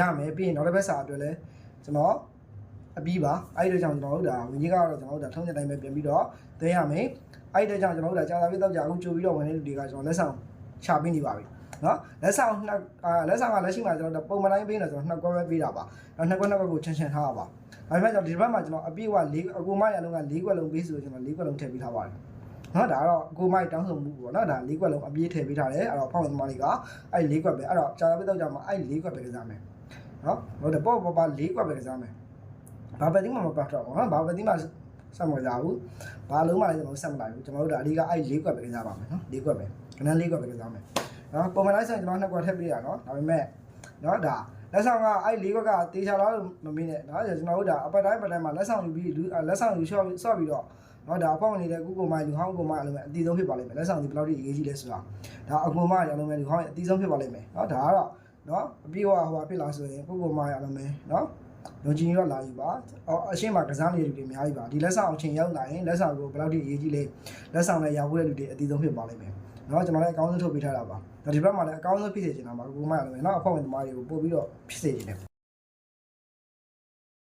ရမယ်ပြီးရင်နောက်တစ်ပတ်စာအတွက်လည်းကျွန်တော်အပြီးပါအဲ့ဒီတော့ကျွန်တော်တို့ဒါဝင်ကြီးကတော့ကျွန်တော်တို့ဒါထုံးတဲ့တိုင်းပဲပြန်ပြီးတော့သိရမယ်အဲ့ဒီတော့ကျွန်တော်တို့ဒါကြာသာပြတော့ကြာအခုကြိုပြီးတော့ဝင်နေလူတွေကကျွန်တော်လက်ဆောင်ချပေးနေပါပြီနော်လက်ဆောင်ကလက်ရှိမှာကျွန်တော်ပုံမှန်တိုင်းပေးနေဆိုတော့နှစ်ကွက်ပဲပေးတာပါနှစ်ကွက်ကိုချန်ထားတာပါဒါပေမဲ့ကျွန်တော်ဒီဘက်မှာကျွန်တော်အပြည့်အဝ၄အကူမရလုံးက၄ကွက်လုံးပေးဆိုကျွန်တော်၄ကွက်လုံးထည့်ပေးထားပါတယ်နော်ဒါကတော့အကူမိုက်တောင်းဆိုမှုပေါ့နော်ဒါ၄ကွက်လုံးအပြည့်ထည့်ပေးထားတယ်အဲ့တော့ဖောက်ဝင်သမားတွေကအဲ့၄ကွက်ပဲအဲ့တော့ကြာသာပြတော့ကြာမှာအဲ့၄ကွက်ပဲကစားမယ်နော်ဟုတ်တယ်ပေါ့၄ကွက်ပဲကစားမယ်ဘာပဲဒီမှာမပတ်တော့ဘူးနော်ဘာပဲဒီမှာဆက်မကြဘူးဘာလုံးမှလည်းကျွန်တော်ဆက်မလိုက်ဘူးကျွန်တော်တို့ဒါအဓိကအဲ့၄ကွက်ပဲကစားပါမယ်နော်၄ကွက်ပဲခဏ၄ကွက်ပဲကစားမယ်နော်ပုံမှန်လိုက်ဆိုရင်ကျွန်တော်2ကွက်ထည့်ပေးရနော်ဒါပေမဲ့နော်ဒါလက်ဆောင်ကအဲ့၄ကွက်ကတေချာလားလို့မမေးနဲ့နော်ကျွန်တော်တို့ဒါအပတ်တိုင်းမှာလက်ဆောင်ယူပြီးလက်ဆောင်ယူဆော့ပြီးတော့နော်ဒါအဖောက်နေတဲ့ကုကိုမိုင်လူဟောင်းကိုမိုင်အလုံးမဲ့အတီးဆုံးဖြစ်ပါလိမ့်မယ်လက်ဆောင်ဒီဘယ်လောက်ထိအရေးကြီးလဲဆိုတာဒါအကူမရအလုံးမဲ့လူဟောင်းရဲ့အတီးဆုံးဖြစ်ပါလိမ့်မယ်နော်ဒါကတော့နော်အပြေဟိုဖြစ်လာဆိုရင်ကုကိုမိုင်အလုံးမဲ့နော်လုံချင်းရောလာယူပါအရှင်းမှာကစားနေတဲ့လူတွေအများကြီးပါဒီလက်ဆောင်အချိန်ရောက်လာရင်လက်ဆောင်ကိုဘယ်လောက်ထိအရေးကြီးလဲလက်ဆောင်လည်းရောက်ဖို့တဲ့လူတွေအတီးဆုံးဖြစ်ပါလိမ့်မယ်နော်ကျွန်တော်လည်းအကောင်းဆုံးထုတ်ပေးထားတာပါဒီဘက်မှာလည်းအကောင်းဆုံးဖြစ်စေချင်တာပါကိုမိုင်အလုံးမဲ့နော်အဖောက်ဝင်သမားတွေကိုပို့ပြီးတော့ဖြစ်စေချင်တယ်